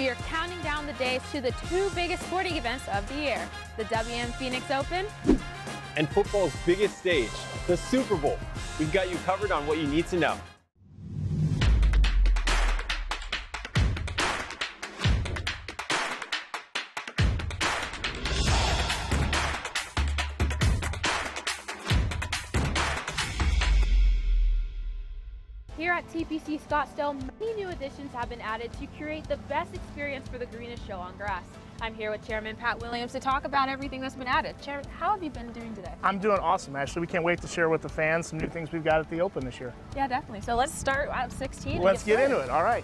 We are counting down the days to the two biggest sporting events of the year, the WM Phoenix Open and football's biggest stage, the Super Bowl. We've got you covered on what you need to know. Here at TPC Scottsdale, many new additions have been added to create the best experience for the greenest show on grass. I'm here with Chairman Pat Williams to talk about everything that's been added. Chairman, how have you been doing today? I'm doing awesome, Ashley. We can't wait to share with the fans some new things we've got at the Open this year. Yeah, definitely. So let's start at 16. Let's get into it. All right.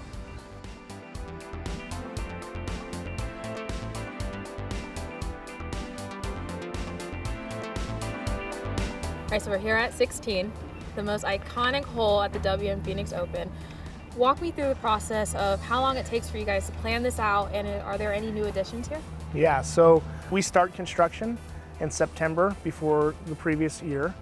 All right, so we're here at 16, the most iconic hole at the WM Phoenix Open. Walk me through the process of how long it takes for you guys to plan this out, and are there any new additions here? Yeah, so we start construction in September before the previous year,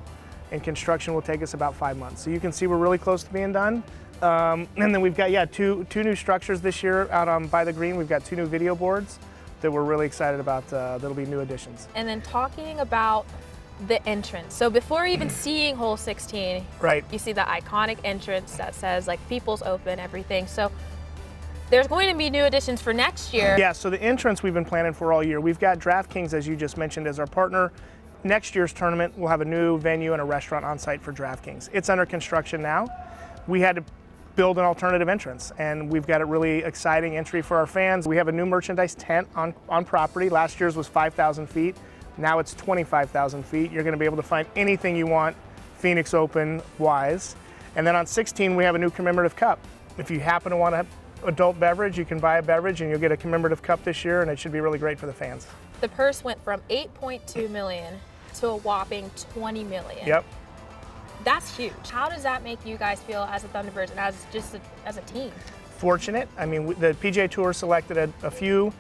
and construction will take us about 5 months. So you can see we're really close to being done. And then we've got, two new structures this year out by the green. We've got 2 new video boards that we're really excited about. That'll be new additions. And then talking about the entrance. So before even seeing hole 16, right, you see the iconic entrance that says like People's Open, everything. So there's going to be new additions for next year. Yeah, so the entrance we've been planning for all year. We've got DraftKings, as you just mentioned, as our partner. Next year's tournament, we'll have a new venue and a restaurant on site for DraftKings. It's under construction now. We had to build an alternative entrance, and we've got a really exciting entry for our fans. We have a new merchandise tent on property. Last year's was 5,000 feet. Now it's 25,000 feet. You're going to be able to find anything you want Phoenix Open wise. And then on 16, we have a new commemorative cup. If you happen to want an adult beverage, you can buy a beverage and you'll get a commemorative cup this year, and it should be really great for the fans. The purse went from 8.2 million to a whopping 20 million. Yep. That's huge. How does that make you guys feel as the Thunderbirds and as a team? Fortunate. I mean, the PGA Tour selected a few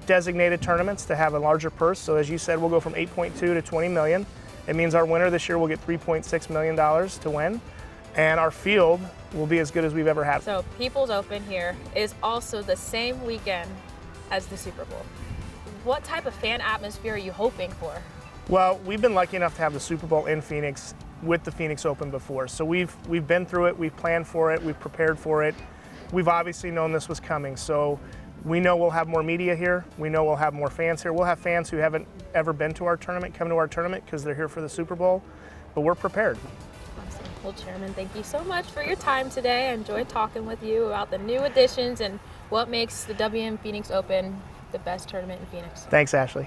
designated tournaments to have a larger purse. So as you said, we'll go from 8.2 to 20 million. It means our winner this year will get $3.6 million to win, and our field will be as good as we've ever had. So People's Open here is also the same weekend as the Super Bowl. What type of fan atmosphere are you hoping for? Well, we've been lucky enough to have the Super Bowl in Phoenix with the Phoenix Open before. So we've been through it, we've planned for it, we've prepared for it. We've obviously known this was coming. So we know we'll have more media here. We know we'll have more fans here. We'll have fans who haven't ever been to our tournament come to our tournament because they're here for the Super Bowl, but we're prepared. Awesome. Well, Chairman, thank you so much for your time today. I enjoyed talking with you about the new additions and what makes the WM Phoenix Open the best tournament in Phoenix. Thanks, Ashley.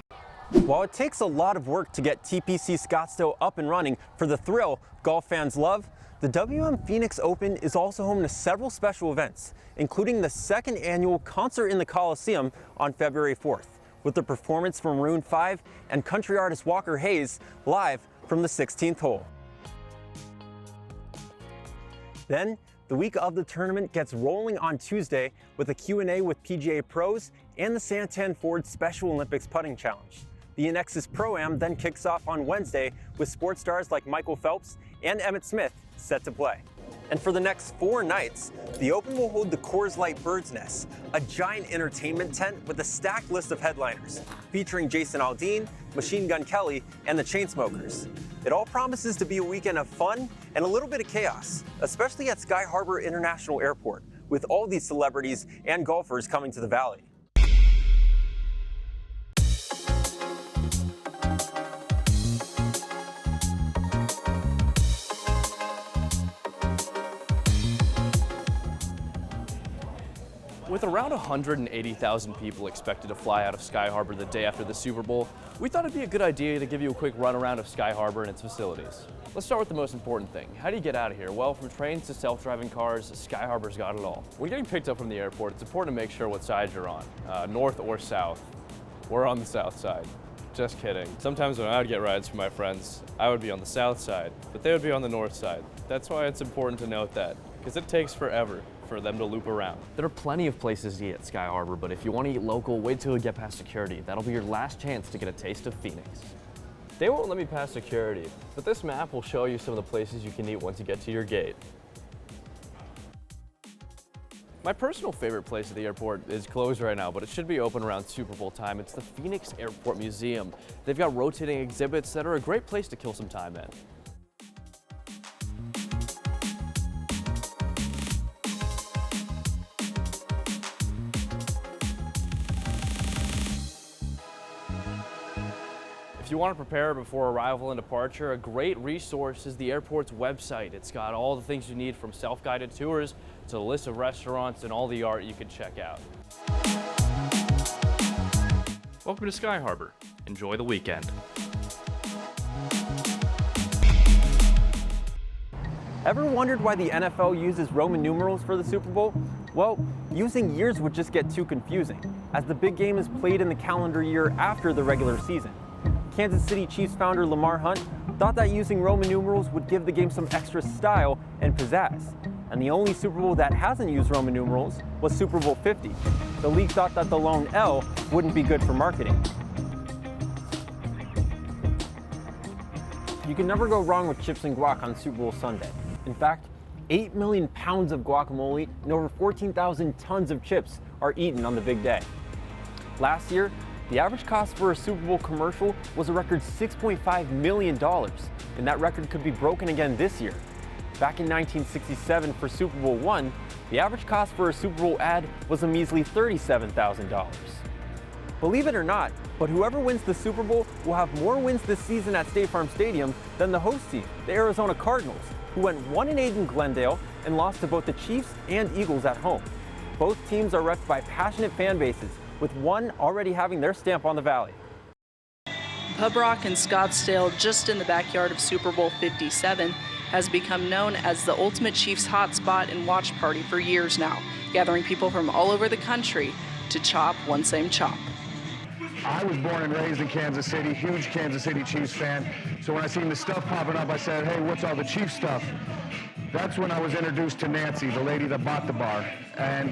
While it takes a lot of work to get TPC Scottsdale up and running for the thrill golf fans love, the WM Phoenix Open is also home to several special events, including the 2nd annual Concert in the Coliseum on February 4th, with a performance from Maroon 5 and country artist Walker Hayes live from the 16th hole. Then, the week of the tournament gets rolling on Tuesday with a Q&A with PGA pros and the Santan Ford Special Olympics Putting Challenge. The Annexus Pro-Am then kicks off on Wednesday with sports stars like Michael Phelps and Emmett Smith set to play. And for the next 4 nights, the Open will hold the Coors Light Bird's Nest, a giant entertainment tent with a stacked list of headliners, featuring Jason Aldean, Machine Gun Kelly, and the Chainsmokers. It all promises to be a weekend of fun and a little bit of chaos, especially at Sky Harbor International Airport, with all these celebrities and golfers coming to the Valley. With around 180,000 people expected to fly out of Sky Harbor the day after the Super Bowl, we thought it'd be a good idea to give you a quick run around of Sky Harbor and its facilities. Let's start with the most important thing. How do you get out of here? Well, from trains to self-driving cars, Sky Harbor's got it all. When getting picked up from the airport, it's important to make sure what side you're on, north or south. We're on the south side. Just kidding. Sometimes when I would get rides from my friends, I would be on the south side, but they would be on the north side. That's why it's important to note that, because it takes forever for them to loop around. There are plenty of places to eat at Sky Harbor, but if you want to eat local, wait till you get past security. That'll be your last chance to get a taste of Phoenix. They won't let me pass security, but this map will show you some of the places you can eat once you get to your gate. My personal favorite place at the airport is closed right now, but it should be open around Super Bowl time. It's the Phoenix Airport Museum. They've got rotating exhibits that are a great place to kill some time in. If you want to prepare before arrival and departure, a great resource is the airport's website. It's got all the things you need, from self-guided tours to a list of restaurants and all the art you can check out. Welcome to Sky Harbor. Enjoy the weekend. Ever wondered why the NFL uses Roman numerals for the Super Bowl? Well, using years would just get too confusing, as the big game is played in the calendar year after the regular season. Kansas City Chiefs founder Lamar Hunt thought that using Roman numerals would give the game some extra style and pizzazz. And the only Super Bowl that hasn't used Roman numerals was Super Bowl 50. The league thought that the lone L wouldn't be good for marketing. You can never go wrong with chips and guac on Super Bowl Sunday. In fact, 8 million pounds of guacamole and over 14,000 tons of chips are eaten on the big day. Last year, the average cost for a Super Bowl commercial was a record $6.5 million, and that record could be broken again this year. Back in 1967 for Super Bowl I, the average cost for a Super Bowl ad was a measly $37,000. Believe it or not, but whoever wins the Super Bowl will have more wins this season at State Farm Stadium than the host team, the Arizona Cardinals, who went 1-8 in Glendale and lost to both the Chiefs and Eagles at home. Both teams are repped by passionate fan bases, with one already having their stamp on the Valley. Pub Rock in Scottsdale, just in the backyard of Super Bowl 57, has become known as the ultimate Chiefs hotspot and watch party for years now, gathering people from all over the country to chop one same chop. I was born and raised in Kansas City, huge Kansas City Chiefs fan. So when I seen the stuff popping up, I said, hey, what's all the Chiefs stuff? That's when I was introduced to Nancy, the lady that bought the bar. And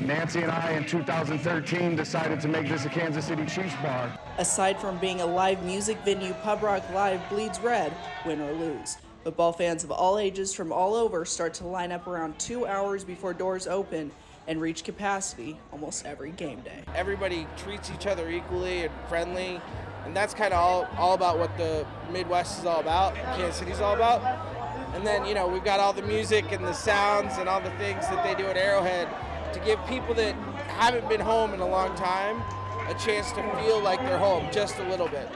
Nancy and I, in 2013, decided to make this a Kansas City Chiefs bar. Aside from being a live music venue, Pub Rock Live bleeds red, win or lose. Football fans of all ages from all over start to line up around 2 hours before doors open and reach capacity almost every game day. Everybody treats each other equally and friendly, and that's kind of all about what the Midwest is all about, Kansas City's all about. And then, you know, we've got all the music and the sounds and all the things that they do at Arrowhead to give people that haven't been home in a long time a chance to feel like they're home just a little bit.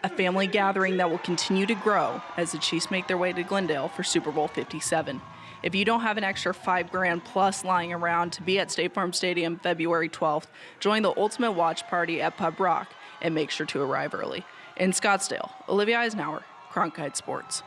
A family gathering that will continue to grow as the Chiefs make their way to Glendale for Super Bowl 57. If you don't have an extra $5,000 plus lying around to be at State Farm Stadium February 12th, join the ultimate watch party at Pub Rock and make sure to arrive early. In Scottsdale, Olivia Eisenhower, Cronkite Sports.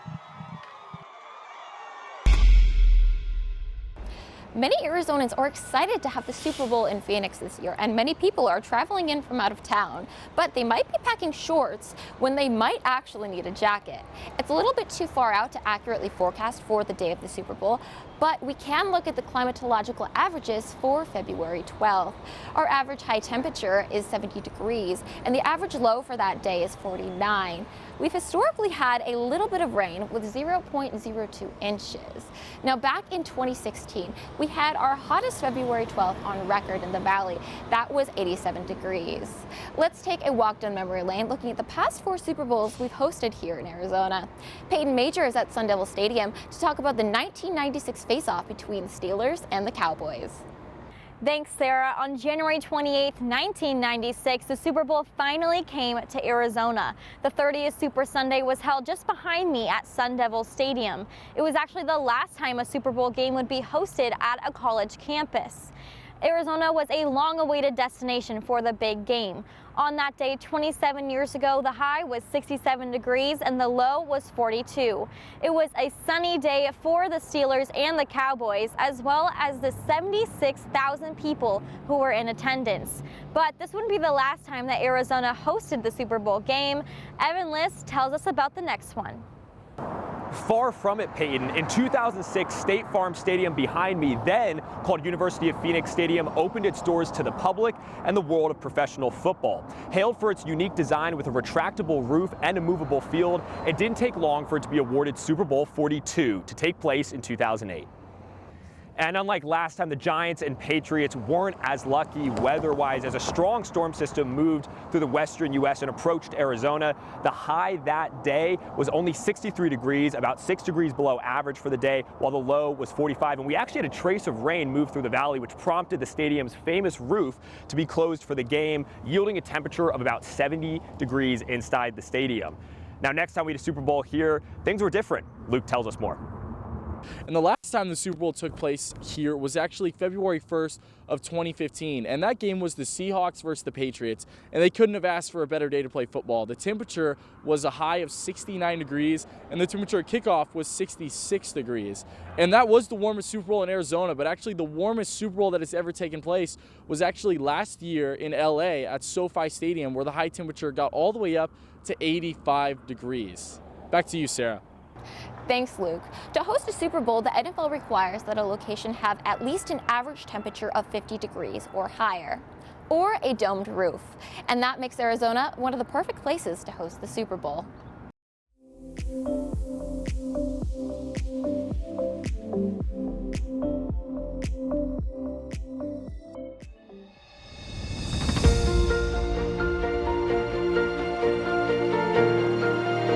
Many Arizonans are excited to have the Super Bowl in Phoenix this year, and many people are traveling in from out of town, but they might be packing shorts when they might actually need a jacket. It's a little bit too far out to accurately forecast for the day of the Super Bowl, but we can look at the climatological averages for February 12th. Our average high temperature is 70 degrees, and the average low for that day is 49. We've historically had a little bit of rain with 0.02 inches. Now, back in 2016, we had our hottest February 12th on record in the Valley. That was 87 degrees. Let's take a walk down memory lane looking at the past 4 Super Bowls we've hosted here in Arizona. Peyton Major is at Sun Devil Stadium to talk about the 1996 face-off between the Steelers and the Cowboys. Thanks, Sarah. On January 28, 1996, the Super Bowl finally came to Arizona. The 30th Super Sunday was held just behind me at Sun Devil Stadium. It was actually the last time a Super Bowl game would be hosted at a college campus. Arizona was a long-awaited destination for the big game. On that day 27 years ago, the high was 67 degrees and the low was 42. It was a sunny day for the Steelers and the Cowboys, as well as the 76,000 people who were in attendance. But this wouldn't be the last time that Arizona hosted the Super Bowl game. Evan List tells us about the next one. Far from it, Peyton. In 2006, State Farm Stadium behind me, then called University of Phoenix Stadium, opened its doors to the public and the world of professional football. Hailed for its unique design with a retractable roof and a movable field, it didn't take long for it to be awarded Super Bowl 42 to take place in 2008. And unlike last time, the Giants and Patriots weren't as lucky weather-wise as a strong storm system moved through the western U.S. and approached Arizona. The high that day was only 63 degrees, about 6 degrees below average for the day, while the low was 45. And we actually had a trace of rain move through the valley, which prompted the stadium's famous roof to be closed for the game, yielding a temperature of about 70 degrees inside the stadium. Now, next time we had a Super Bowl here, things were different. Luke tells us more. And the last time the Super Bowl took place here was actually February 1st of 2015. And that game was the Seahawks versus the Patriots. And they couldn't have asked for a better day to play football. The temperature was a high of 69 degrees, and the temperature at kickoff was 66 degrees. And that was the warmest Super Bowl in Arizona, but actually the warmest Super Bowl that has ever taken place was actually last year in LA at SoFi Stadium, where the high temperature got all the way up to 85 degrees. Back to you, Sarah. Thanks, Luke. To host a Super Bowl, the NFL requires that a location have at least an average temperature of 50 degrees or higher, or a domed roof. And that makes Arizona one of the perfect places to host the Super Bowl.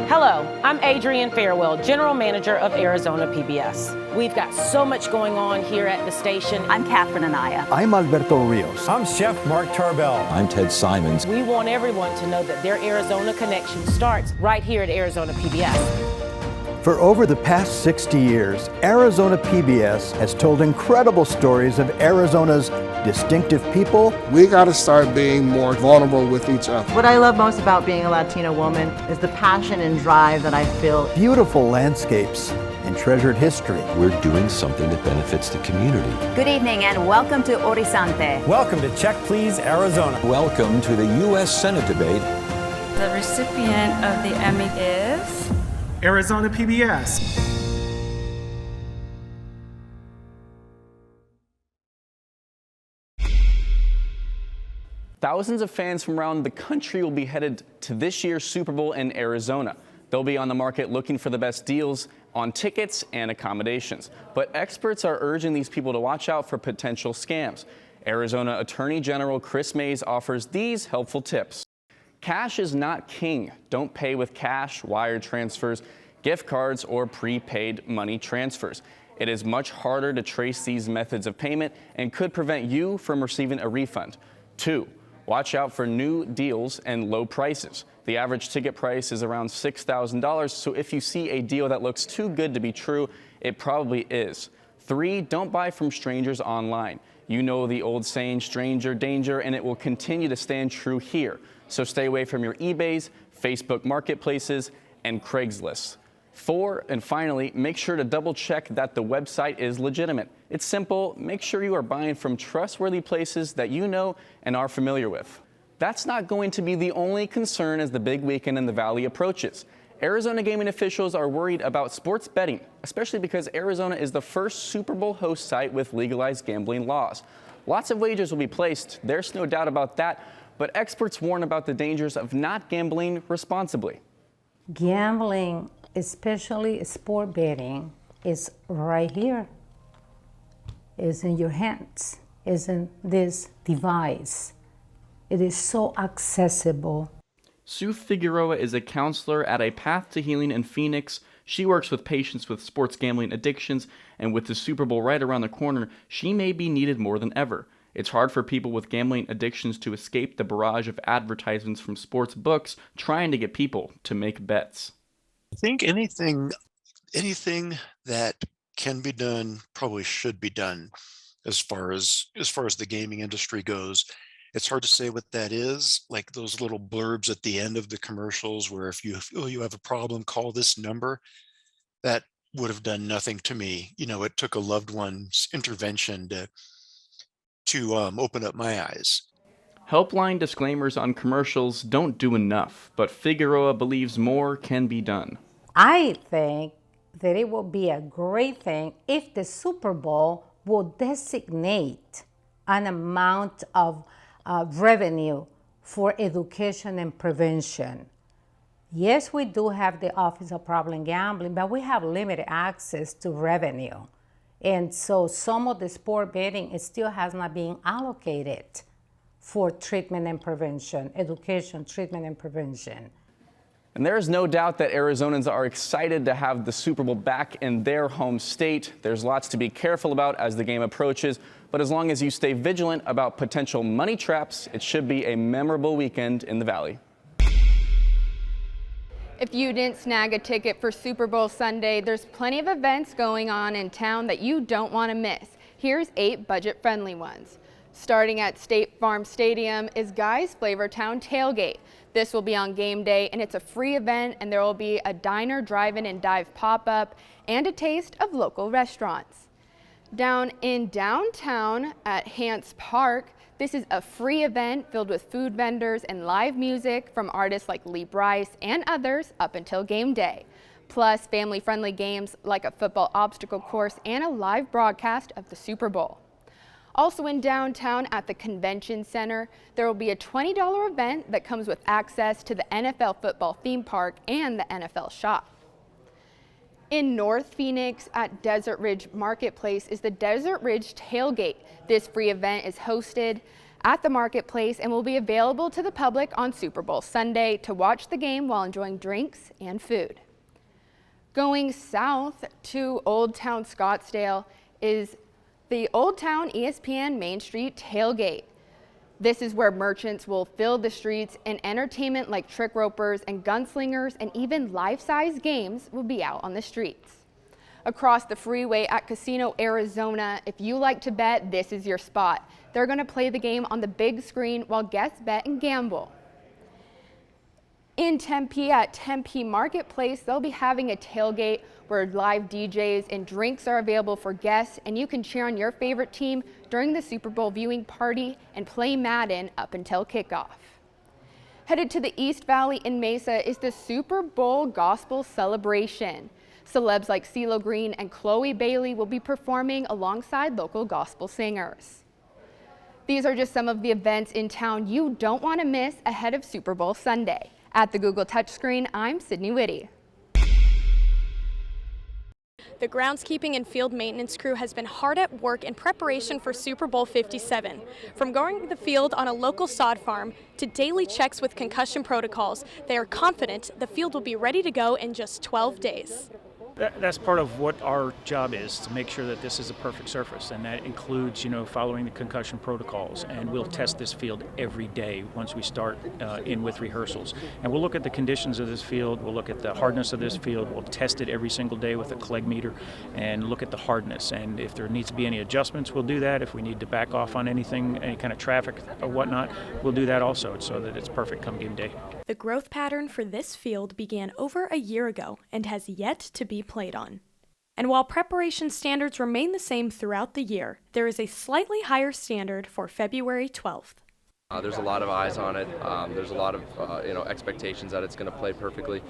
Hello, I'm Adrienne Farewell, General Manager of Arizona PBS. We've got so much going on here at the station. I'm Catherine Anaya. I'm Alberto Rios. I'm Chef Mark Tarbell. I'm Ted Simons. We want everyone to know that their Arizona connection starts right here at Arizona PBS. For over the past 60 years, Arizona PBS has told incredible stories of Arizona's distinctive people. We got to start being more vulnerable with each other. What I love most about being a Latina woman is the passion and drive that I feel. Beautiful landscapes and treasured history. We're doing something that benefits the community. Good evening and welcome to Horizonte. Welcome to Check Please Arizona. Welcome to the U.S. Senate debate. The recipient of the Emmy is Arizona PBS. Thousands of fans from around the country will be headed to this year's Super Bowl in Arizona. They'll be on the market looking for the best deals on tickets and accommodations. But experts are urging these people to watch out for potential scams. Arizona Attorney General Chris Mays offers these helpful tips. Cash is not king. Don't pay with cash, wire transfers, gift cards, or prepaid money transfers. It is much harder to trace these methods of payment and could prevent you from receiving a refund. 2, watch out for new deals and low prices. The average ticket price is around $6,000, so if you see a deal that looks too good to be true, it probably is. 3, don't buy from strangers online. You know the old saying, stranger danger, and it will continue to stand true here. So stay away from your eBays, Facebook marketplaces, and Craigslist. 4, and finally, make sure to double check that the website is legitimate. It's simple. Make sure you are buying from trustworthy places that you know and are familiar with. That's not going to be the only concern as the big weekend in the Valley approaches. Arizona gaming officials are worried about sports betting, especially because Arizona is the first Super Bowl host site with legalized gambling laws. Lots of wagers will be placed. There's no doubt about that, but experts warn about the dangers of not gambling responsibly. Gambling, especially sport betting, is right here. It's in your hands. It's in this device. It is so accessible. Sue Figueroa is a counselor at A Path to Healing in Phoenix. She works with patients with sports gambling addictions, and with the Super Bowl right around the corner, she may be needed more than ever. It's hard for people with gambling addictions to escape the barrage of advertisements from sports books trying to get people to make bets. I think anything that can be done probably should be done as far as the gaming industry goes. It's hard to say what that is, like those little blurbs at the end of the commercials where if you feel you have a problem, call this number. That would have done nothing to me. You know, it took a loved one's intervention to open up my eyes. Helpline disclaimers on commercials don't do enough, but Figueroa believes more can be done. I think that it will be a great thing if the Super Bowl will designate an amount of revenue for education and prevention. Yes, we do have the Office of Problem Gambling, but we have limited access to revenue. And so some of the sport betting, it still has not been allocated for treatment and prevention, education, treatment and prevention. And there is no doubt that Arizonans are excited to have the Super Bowl back in their home state. There's lots to be careful about as the game approaches, but as long as you stay vigilant about potential money traps, it should be a memorable weekend in the Valley. If you didn't snag a ticket for Super Bowl Sunday, there's plenty of events going on in town that you don't want to miss. Here's 8 budget-friendly ones. Starting at State Farm Stadium is Guy's Flavortown Tailgate. This will be on game day, and it's a free event, and there will be a diner, drive-in, and dive pop-up and a taste of local restaurants. Down in downtown at Hance Park, this is a free event filled with food vendors and live music from artists like Lee Bryce and others up until game day. Plus family-friendly games like a football obstacle course and a live broadcast of the Super Bowl. Also in downtown at the Convention Center, there will be a $20 event that comes with access to the NFL football theme park and the NFL shop. In North Phoenix at Desert Ridge Marketplace is the Desert Ridge Tailgate. This free event is hosted at the marketplace and will be available to the public on Super Bowl Sunday to watch the game while enjoying drinks and food. Going south to Old Town Scottsdale is the Old Town ESPN Main Street Tailgate. This is where merchants will fill the streets and entertainment like trick ropers and gunslingers and even life-size games will be out on the streets. Across the freeway at Casino Arizona, if you like to bet, this is your spot. They're going to play the game on the big screen while guests bet and gamble. In Tempe at Tempe Marketplace, they'll be having a tailgate where live DJs and drinks are available for guests, and you can cheer on your favorite team during the Super Bowl viewing party and play Madden up until kickoff. Headed to the East Valley in Mesa is the Super Bowl Gospel Celebration. Celebs like CeeLo Green and Chloe Bailey will be performing alongside local gospel singers. These are just some of the events in town you don't want to miss ahead of Super Bowl Sunday. At the Google Touchscreen, I'm Sydney Whitty. The groundskeeping and field maintenance crew has been hard at work in preparation for Super Bowl 57. From going to the field on a local sod farm to daily checks with concussion protocols, they are confident the field will be ready to go in just 12 days. That's part of what our job is, to make sure that this is a perfect surface, and that includes, following the concussion protocols. And we'll test this field every day once we start in with rehearsals. And we'll look at the conditions of this field, we'll look at the hardness of this field, we'll test it every single day with a Clegg meter and look at the hardness. And if there needs to be any adjustments, we'll do that. If we need to back off on anything, any kind of traffic or whatnot, we'll do that also, so that it's perfect come game day. The growth pattern for this field began over a year ago and has yet to be played on. And while preparation standards remain the same throughout the year, there is a slightly higher standard for February 12th. There's a lot of eyes on it. There's a lot of expectations that it's going to play perfectly.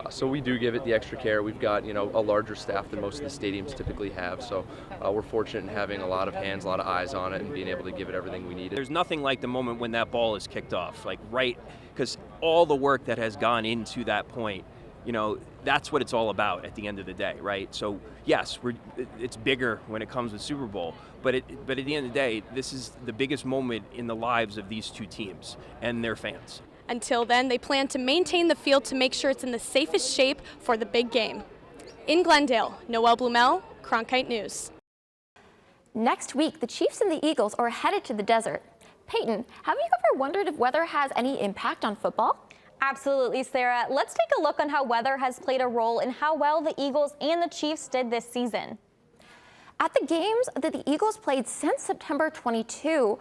So we do give it the extra care. We've got a larger staff than most of the stadiums typically have. So we're fortunate in having a lot of hands, a lot of eyes on it, and being able to give it everything we need. There's nothing like the moment when that ball is kicked off, because all the work that has gone into that point, that's what it's all about at the end of the day, right? So yes, it's bigger when it comes with Super Bowl, but at the end of the day, this is the biggest moment in the lives of these two teams and their fans. Until then, they plan to maintain the field to make sure it's in the safest shape for the big game. In Glendale, Noelle Blumel, Cronkite News. Next week, the Chiefs and the Eagles are headed to the desert. Peyton, have you ever wondered if weather has any impact on football? Absolutely, Sarah. Let's take a look on how weather has played a role in how well the Eagles and the Chiefs did this season. At the games that the Eagles played since September 22,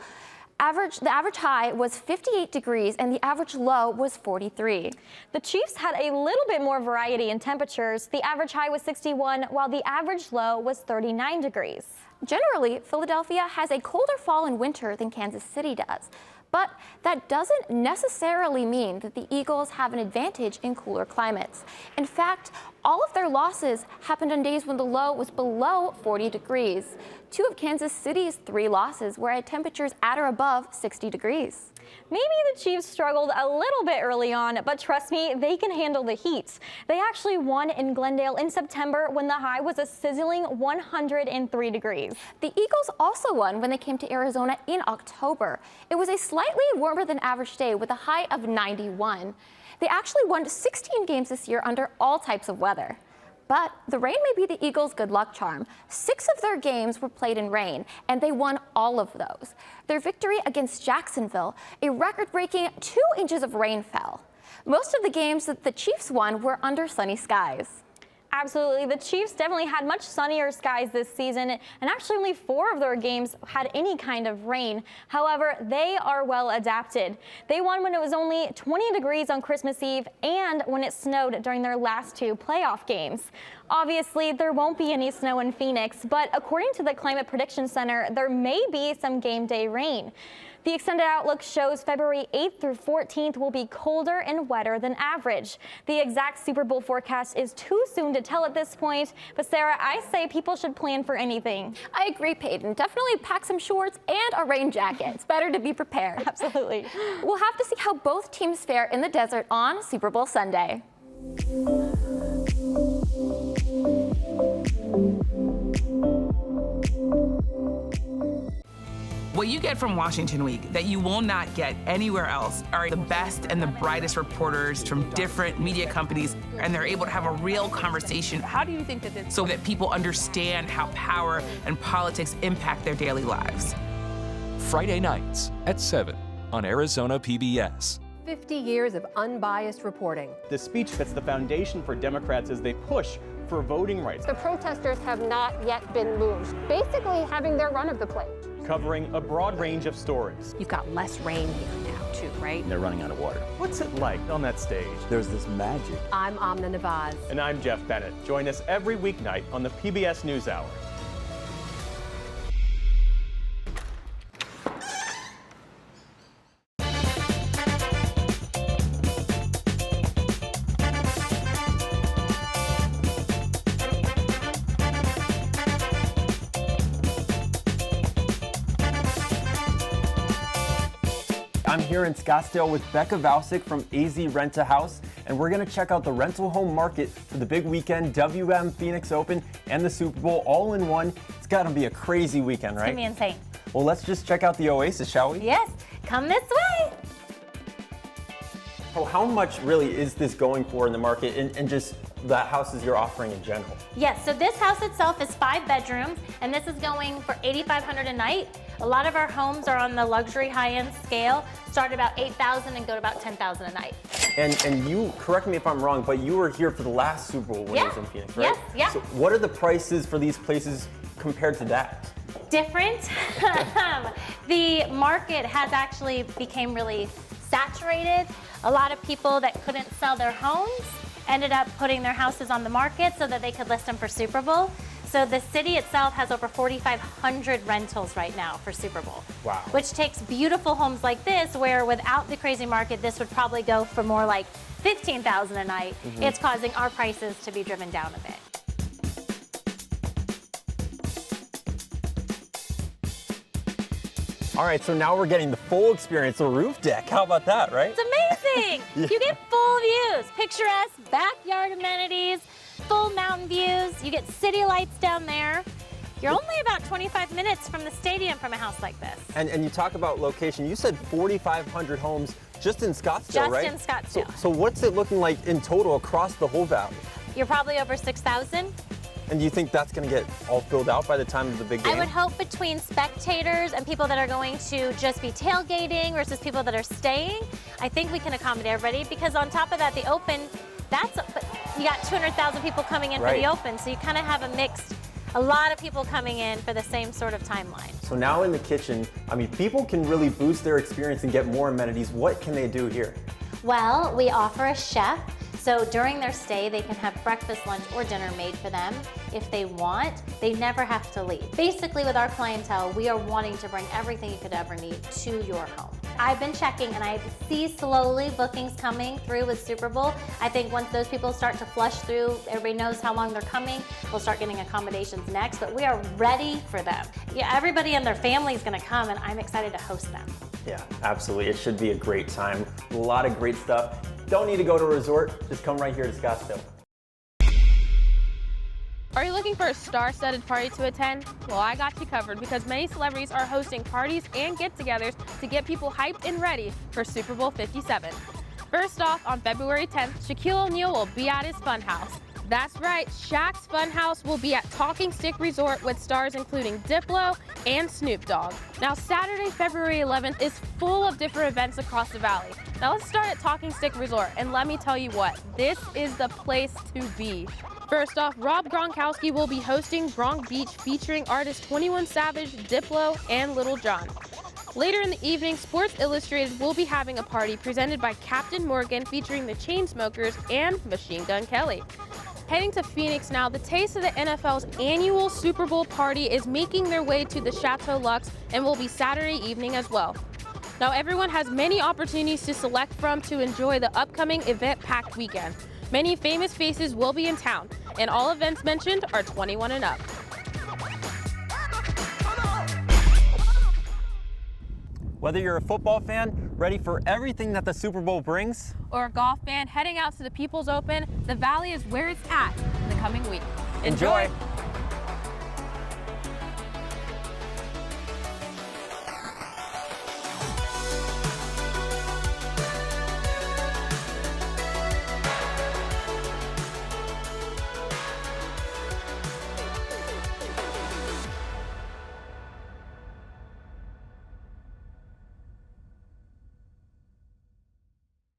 the average high was 58 degrees and the average low was 43. The Chiefs had a little bit more variety in temperatures. The average high was 61, while the average low was 39 degrees. Generally, Philadelphia has a colder fall and winter than Kansas City does. But that doesn't necessarily mean that the Eagles have an advantage in cooler climates. In fact, All of their losses happened on days when the low was below 40 degrees. 2 of Kansas City's 3 losses were at temperatures at or above 60 degrees. Maybe the Chiefs struggled a little bit early on, but trust me, they can handle the heat. They actually won in Glendale in September when the high was a sizzling 103 degrees. The Eagles also won when they came to Arizona in October. It was a slightly warmer than average day with a high of 91. They actually won 16 games this year under all types of weather. But the rain may be the Eagles' good luck charm. 6 of their games were played in rain, and they won all of those. Their victory against Jacksonville, a record-breaking 2 inches of rain fell. Most of the games that the Chiefs won were under sunny skies. Absolutely. The Chiefs definitely had much sunnier skies this season, and actually only 4 of their games had any kind of rain. However, they are well adapted. They won when it was only 20 degrees on Christmas Eve and when it snowed during their last 2 playoff games. Obviously, there won't be any snow in Phoenix, but according to the Climate Prediction Center, there may be some game day rain. The extended outlook shows February 8th through 14th will be colder and wetter than average. The exact Super Bowl forecast is too soon to tell at this point, but Sarah, I say people should plan for anything. I agree, Peyton. Definitely pack some shorts and a rain jacket. It's better to be prepared. Absolutely. We'll have to see how both teams fare in the desert on Super Bowl Sunday. What you get from Washington Week that you will not get anywhere else are the best and the brightest reporters from different media companies, and they're able to have a real conversation. How do you think that so that people understand how power and politics impact their daily lives? Friday nights at 7 on Arizona PBS. 50 years of unbiased reporting. The speech that's the foundation for Democrats as they push for voting rights. The protesters have not yet been moved, basically having their run of the plate. Covering a broad range of stories. You've got less rain here now, too, right? And they're running out of water. What's it like on that stage? There's this magic. I'm Amna Nawaz. And I'm Jeff Bennett. Join us every weeknight on the PBS NewsHour. I'm here in Scottsdale with Becca Valsic from AZ Rent-A-House, and we're going to check out the rental home market for the big weekend, WM Phoenix Open and the Super Bowl all in one. It's got to be a crazy weekend, right? It's going to be insane. Well, let's just check out the Oasis, shall we? Yes, come this way. So how much really is this going for in the market and just the houses you're offering in general? Yes, so this house itself is 5 bedrooms, and this is going for $8,500 a night. A lot of our homes are on the luxury high-end scale, start about $8,000 and go to about $10,000 a night. And you, correct me if I'm wrong, but you were here for the last Super Bowl when it was in Phoenix, right? Yes, yeah. So what are the prices for these places compared to that? Different. The market has actually became really saturated. A lot of people that couldn't sell their homes ended up putting their houses on the market so that they could list them for Super Bowl. So the city itself has over 4,500 rentals right now for Super Bowl. Wow. Which takes beautiful homes like this, where without the crazy market, this would probably go for more like $15,000 a night. Mm-hmm. It's causing our prices to be driven down a bit. All right, so now we're getting the full experience, the roof deck. How about that, right? It's amazing. Yeah. You get full views, picturesque backyard amenities, full mountain views. You get city lights down there. You're only about 25 minutes from the stadium from a house like this. And you talk about location. You said 4,500 homes just in Scottsdale, right? Just in Scottsdale. So what's it looking like in total across the whole valley? You're probably over 6,000. And do you think that's going to get all filled out by the time of the big game? I would hope between spectators and people that are going to just be tailgating versus people that are staying, I think we can accommodate everybody, because on top of that, the Open, you got 200,000 people coming in for the Open, so you kind of have a lot of people coming in for the same sort of timeline. So now in the kitchen, I mean, people can really boost their experience and get more amenities. What can they do here? Well, we offer a chef. So during their stay, they can have breakfast, lunch, or dinner made for them. If they want, they never have to leave. Basically, with our clientele, we are wanting to bring everything you could ever need to your home. I've been checking and I see slowly bookings coming through with Super Bowl. I think once those people start to flush through, everybody knows how long they're coming, we'll start getting accommodations next, but we are ready for them. Yeah, everybody and their family is gonna come and I'm excited to host them. Yeah, absolutely. It should be a great time. A lot of great stuff. Don't need to go to a resort, just come right here to Scottsdale. Are you looking for a star-studded party to attend? Well, I got you covered because many celebrities are hosting parties and get-togethers to get people hyped and ready for Super Bowl 57. First off, on February 10th, Shaquille O'Neal will be at his funhouse. That's right, Shaq's Funhouse will be at Talking Stick Resort with stars including Diplo and Snoop Dogg. Now, Saturday, February 11th is full of different events across the valley. Now, let's start at Talking Stick Resort, and let me tell you what, this is the place to be. First off, Rob Gronkowski will be hosting Gronk Beach featuring artists 21 Savage, Diplo, and Lil Jon. Later in the evening, Sports Illustrated will be having a party presented by Captain Morgan featuring the Chainsmokers and Machine Gun Kelly. Heading to Phoenix now, the taste of the NFL's annual Super Bowl party is making their way to the Chateau Lux and will be Saturday evening as well. Now, everyone has many opportunities to select from to enjoy the upcoming event-packed weekend. Many famous faces will be in town, and all events mentioned are 21 and up. Whether you're a football fan, ready for everything that the Super Bowl brings, or a golf fan heading out to the People's Open, the Valley is where it's at in the coming week. Enjoy.